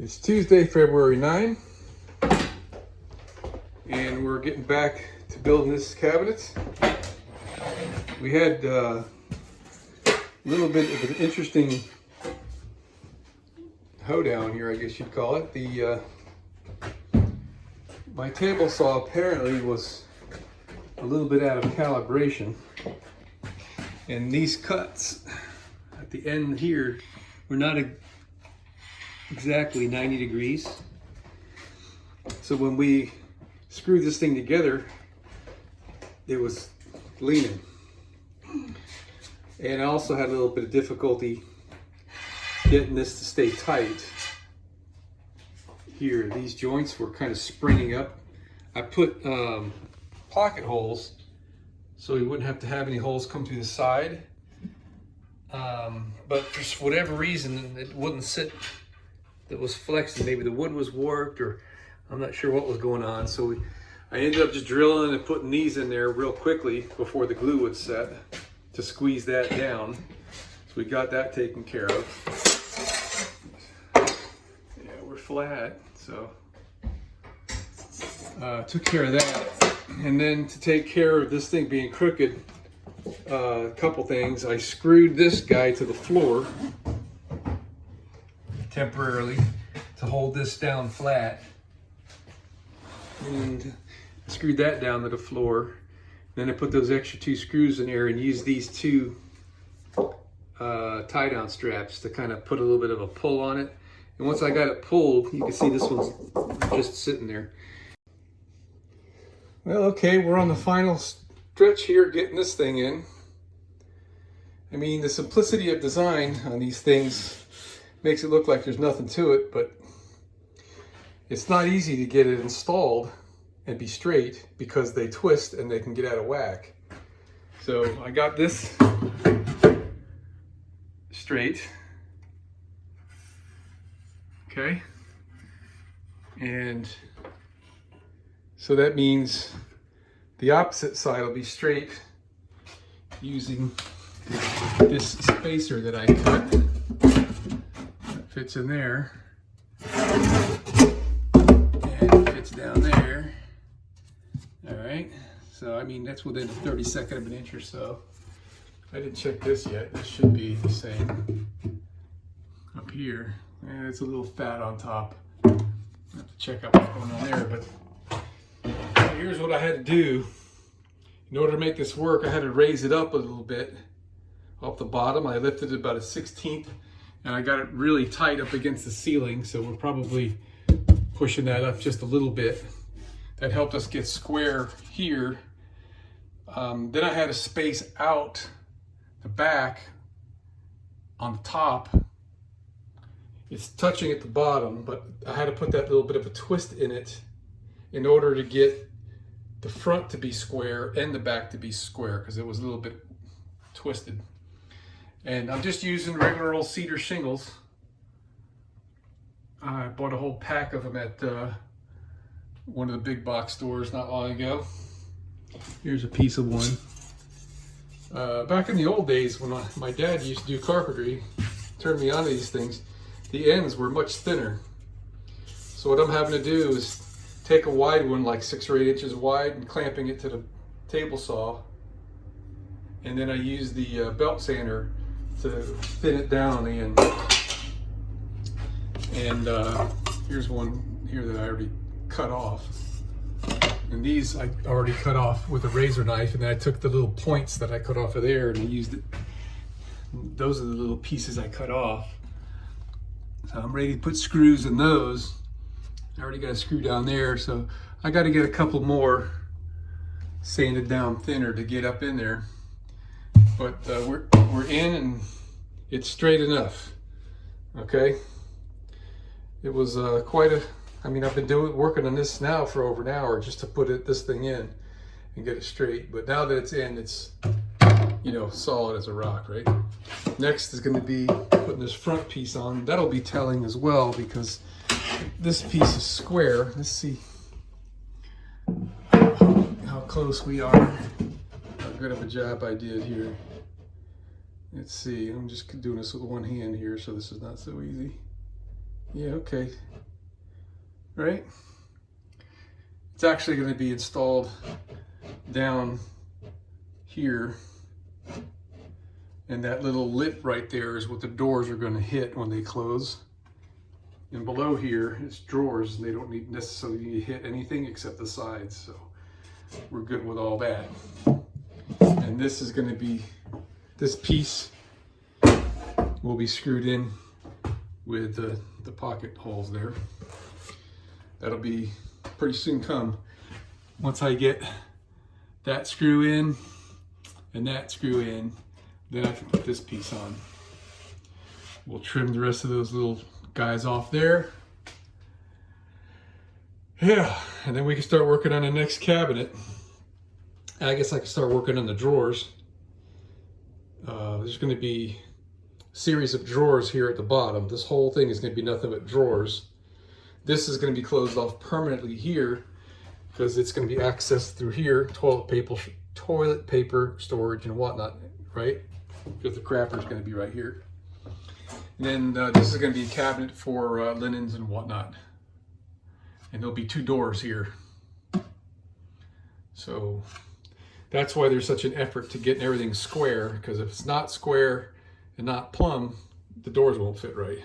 It's Tuesday, February 9, and we're getting back to building this cabinet. We had a little bit of an interesting hoedown here, I guess you'd call it. My table saw apparently was a little bit out of calibration, and these cuts at the end here were not exactly 90 degrees. So when we screwed this thing together, it was leaning. And I also had a little bit of difficulty getting this to stay tight. Here, these joints were kind of springing up. I put pocket holes so we wouldn't have to have any holes come through the side. But for whatever reason, it wouldn't sit. It was flexing. Maybe the wood was warped, or I'm not sure what was going on. So I ended up just drilling and putting these in there real quickly before the glue would set to squeeze that down. So we got that taken care of. Yeah, we're flat, so took care of that. And then to take care of this thing being crooked, a couple things. I screwed this guy to the floor temporarily to hold this down flat, and screwed that down to the floor. Then I put those extra 2 screws in there and used these 2 tie down straps to kind of put a little bit of a pull on it. And once I got it pulled, you can see this one's just sitting there. Well, okay, we're on the final stretch here, getting this thing in. I mean, the simplicity of design on these things makes it look like there's nothing to it, but it's not easy to get it installed and be straight because they twist and they can get out of whack. So I got this straight, okay, and so that means the opposite side will be straight using this spacer that I cut. That fits in there and fits down there. All right, so I mean that's within a 32nd of an inch or so. I didn't check this yet. This should be the same up here. And it's a little fat on top. I have to check out what's going on there, but here's what I had to do. In order to make this work, I had to raise it up a little bit off the bottom. I lifted it about a 1/16, and I got it really tight up against the ceiling, so we're probably pushing that up just a little bit. That helped us get square here. Then I had to space out the back on the top. It's touching at the bottom, but I had to put that little bit of a twist in it in order to get the front to be square and the back to be square, because it was a little bit twisted. And I'm just using regular old cedar shingles. I bought a whole pack of them at one of the big box stores not long ago. Here's a piece of one. Back in the old days when my dad used to do carpentry, turned me on to these things, the ends were much thinner. So what I'm having to do is take a wide one, like 6 or 8 inches wide, and clamping it to the table saw. And then I use the belt sander to thin it down on the end. And here's one here that I already cut off. And these I already cut off with a razor knife, and then I took the little points that I cut off of there and I used it. Those are the little pieces I cut off. So I'm ready to put screws in those. I already got a screw down there, so I got to get a couple more sanded down thinner to get up in there. But we're in, and it's straight enough. Okay. It was quite a. I mean, I've been working on this now for over an hour just to put this thing in and get it straight. But now that it's in, it's, you know, solid as a rock, right? Next is going to be putting this front piece on. That'll be telling as well, because this piece is square. Let's see how close we are. How good of a job I did here. Let's see. I'm just doing this with one hand here, so this is not so easy. Yeah, okay. Right? It's actually going to be installed down here. And that little lip right there is what the doors are going to hit when they close. And below here is drawers, and they don't need necessarily hit anything except the sides. So we're good with all that. And this is going to be, this piece will be screwed in with the pocket holes there. That'll be pretty soon come. Once I get that screw in and that screw in, then I can put this piece on. We'll trim the rest of those little guys off there. Yeah, and then we can start working on the next cabinet. I guess I can start working on the drawers. There's going to be a series of drawers here at the bottom. This whole thing is going to be nothing but drawers. This is going to be closed off permanently here because it's going to be accessed through here, toilet paper storage and whatnot, right? Because the crapper is going to be right here. And then this is going to be a cabinet for linens and whatnot. And there'll be 2 doors here. So that's why there's such an effort to get everything square, because if it's not square and not plumb, the doors won't fit right.